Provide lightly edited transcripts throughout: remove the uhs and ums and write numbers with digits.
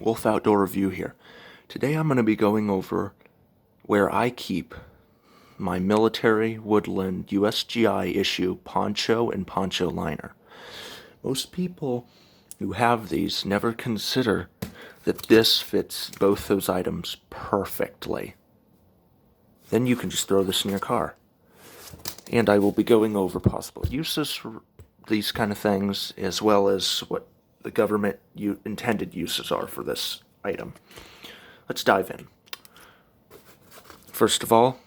Wolf Outdoor Review here. Today I'm going to be going over where I keep my military woodland USGI issue Poncho and Poncho liner. Most people who have these never consider that this fits both those items perfectly. Then you can just throw this in your car. And I will be going over possible uses for these kind of things, as well as what the government intended uses are for this item. Let's dive in. First of all,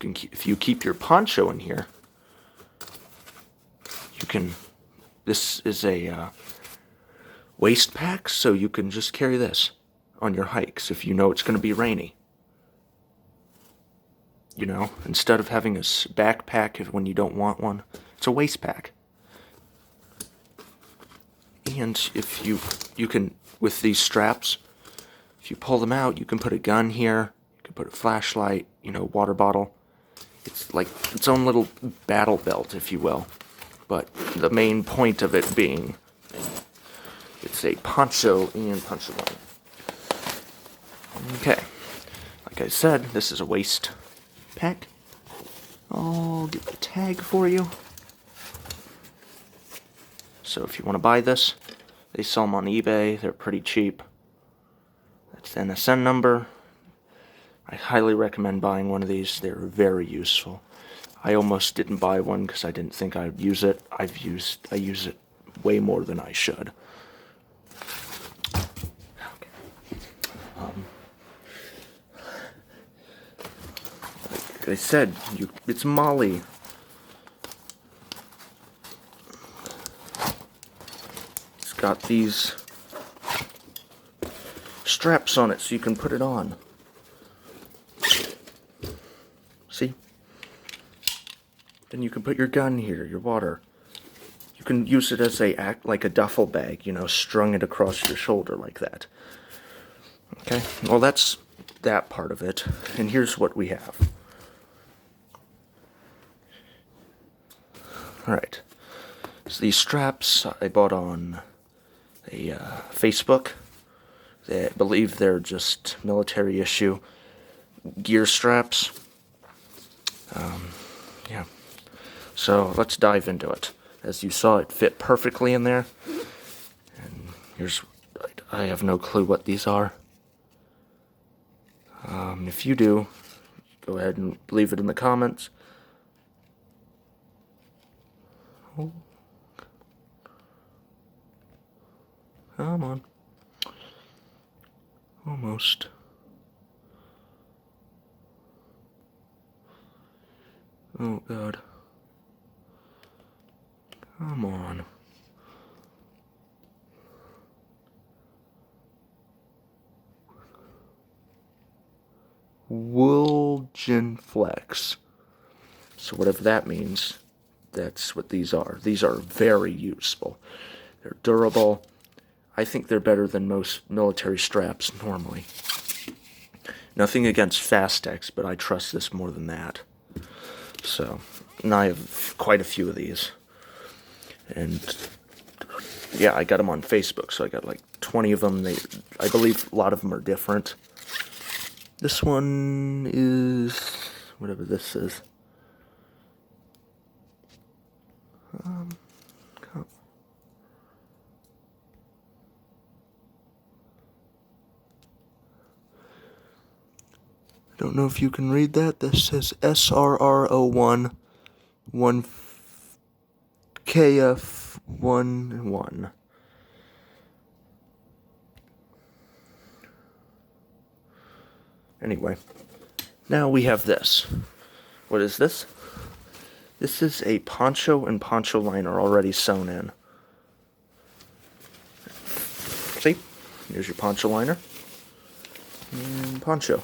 if you keep your poncho in here, this is a waist pack, so you can just carry this on your hikes if you know it's going to be rainy. You know, instead of having a backpack when you don't want one, it's a waist pack. And if you can, with these straps, if you pull them out, you can put a gun here, you can put a flashlight, water bottle. It's like its own little battle belt, if you will. But the main point of it being, it's a poncho and poncho line. Okay, like I said, this is a waist pack. I'll get the tag for you. So if you want to buy this, they sell them on eBay. They're pretty cheap. That's the NSN number. I highly recommend buying one of these. They're very useful. I almost didn't buy one because I didn't think I'd use it. I use it way more than I should. Okay. Like I said, it's Molle. Got these straps on it so you can put it on. See? Then you can put your gun here, your water. You can use it as like a duffel bag, strung it across your shoulder like that. Okay, well that's that part of it. And here's what we have. Alright, so these straps I bought on Facebook. I believe they're just military issue gear straps. Yeah. So let's dive into it. As you saw, it fit perfectly in there. And I have no clue what these are. If you do, go ahead and leave it in the comments. Oh. Come on. Almost. Oh, God. Come on. Woolgen Flex. So whatever that means, that's what these are. These are very useful. They're durable. I think they're better than most military straps normally. Nothing against Fastex, but I trust this more than that. So, and I have quite a few of these. And, yeah, I got them on Facebook, so I got like 20 of them. I believe a lot of them are different. This one is whatever this is. I don't know if you can read that. This says SRR01 1KF11. Anyway, now we have this. What is this? This is a poncho and poncho liner already sewn in. See? Here's your poncho liner and poncho.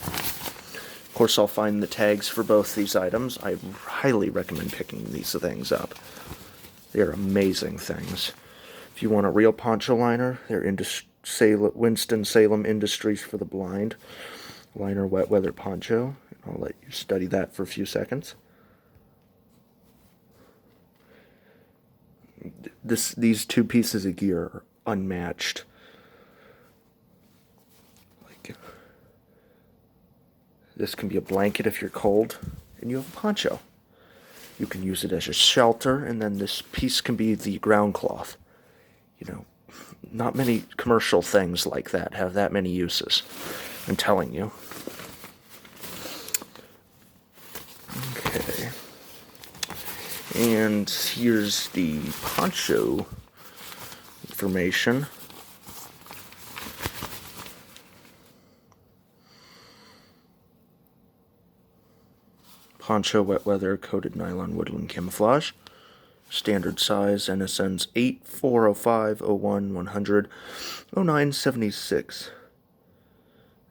Of course, I'll find the tags for both these items. I highly recommend picking these things up. They're amazing things. If you want a real poncho liner, they're Winston-Salem Industries for the Blind. Liner wet weather poncho. I'll let you study that for a few seconds. These two pieces of gear are unmatched. This can be a blanket if you're cold, and you have a poncho. You can use it as a shelter, and then this piece can be the ground cloth. You know, not many commercial things like that have that many uses. I'm telling you. Okay. And here's the poncho information. Poncho wet weather coated nylon woodland camouflage. Standard size NSN's 8, 405, 01, 100, 09, 76.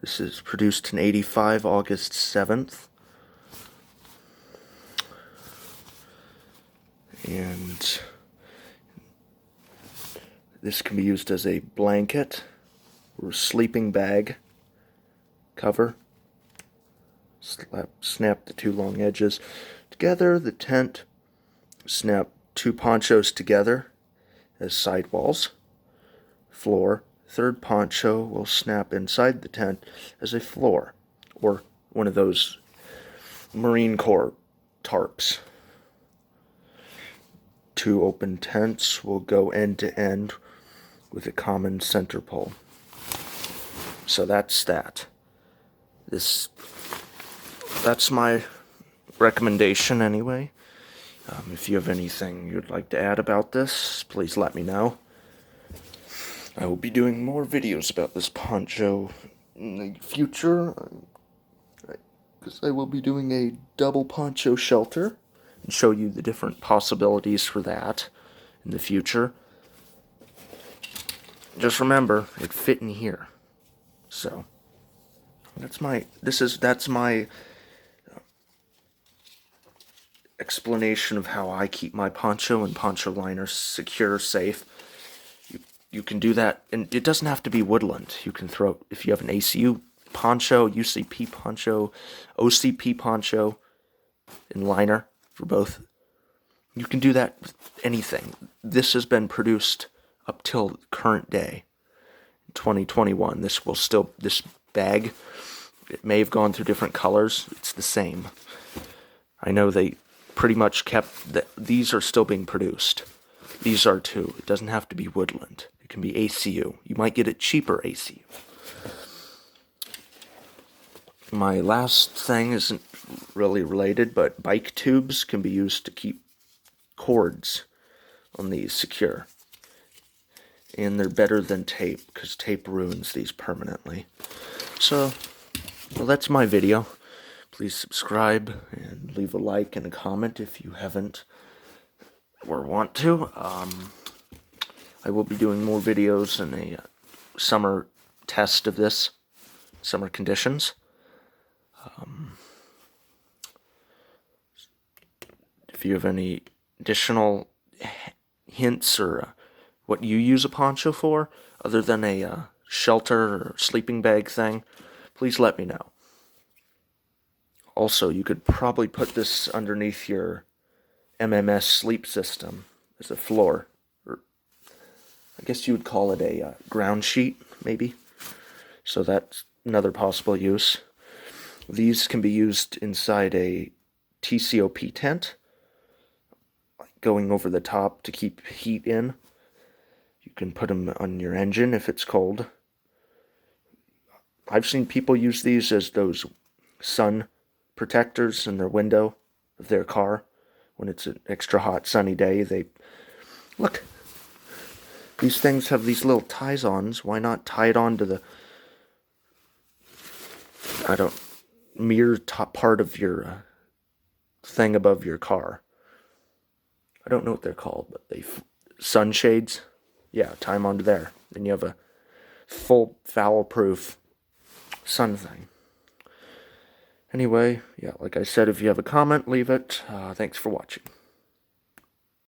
This is produced in 85, August 7th. And this can be used as a blanket or sleeping bag cover. Snap the two long edges together, the tent. Snap two ponchos together as sidewalls. Floor. Third poncho will snap inside the tent as a floor, or one of those Marine Corps tarps. Two open tents will go end to end with a common center pole. So that's that. That's my recommendation anyway. If you have anything you'd like to add about this, please let me know. I will be doing more videos about this poncho in the future, because I will be doing a double poncho shelter and show you the different possibilities for that in the future. Just remember, it fit in here. So that's my explanation of how I keep my poncho and poncho liner secure, safe. You can do that, and it doesn't have to be woodland. You can throw, if you have an ACU poncho, UCP poncho, OCP poncho, and liner for both, you can do that with anything. This has been produced up till current day, 2021. This bag, it may have gone through different colors. It's the same. I know they pretty much kept these are still being produced. These are too. It doesn't have to be woodland. It can be ACU. You might get it cheaper ACU. My last thing isn't really related, but bike tubes can be used to keep cords on these secure. And they're better than tape, because tape ruins these permanently. So, well, that's my video. Please subscribe and leave a like and a comment if you haven't or want to. I will be doing more videos in a summer test of this, summer conditions. If you have any additional hints or what you use a poncho for, other than a shelter or sleeping bag thing, please let me know. Also, you could probably put this underneath your MMS sleep system as a floor. Or I guess you would call it a ground sheet, maybe. So that's another possible use. These can be used inside a TCOP tent, going over the top to keep heat in. You can put them on your engine if it's cold. I've seen people use these as those sun protectors in their window of their car when it's an extra hot sunny day. Look, these things have these little ties-ons. Why not tie it on to the mirror top part of your thing above your car? I don't know what they're called, but sunshades. Yeah, tie them onto there. Then you have a full foul-proof sun thing. Anyway, yeah, like I said, if you have a comment, leave it. Thanks for watching.